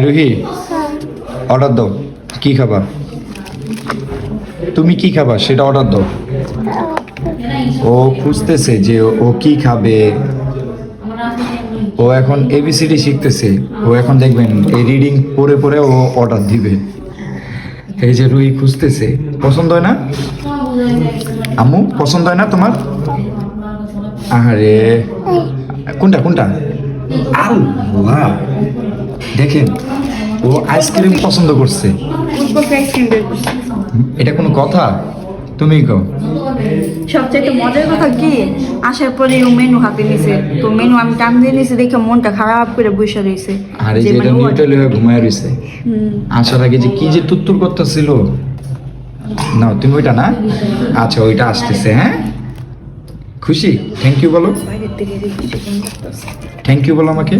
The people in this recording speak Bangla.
রুহি অর্ডার দাও, কি খাবা? তুমি কি খাবা সেটা অর্ডার দাও। ও খুঁজতেছে যে ও কি খাবে। ও এখন এবিসিডি শিখতেছে। ও এখন দেখবেন এই রিডিং পড়ে পড়ে ও অর্ডার দিবে। এই যে রুহি খুঁজতেছে। পছন্দ হয় না আম্মু? পছন্দ হয় না তোমার? আরে কোনটা কোনটা? আল্লাহ, দেখেন ও আইসক্রিম পছন্দ করছে। এটা কোনো কথা? তুমি কও। সবচেয়ে মজার কথা কি, আসার পরে ও মেনু হাতে নিছে, তো মেনু আমি টান দিয়ে নিছি দেখে মনটা খারাপ করে বসে রয়েছে। আর এই যে এটা নিউট্রাল হয়ে ঘুমায় রইছে। আসার আগে যে কি যে তুত্তুর করতেছিল। না তুমি ওইটা না, আচ্ছা ওইটা আসতেছে। হ্যাঁ খুশি? থ্যাংক ইউ বলো, থ্যাংক ইউ বলো আমাকে।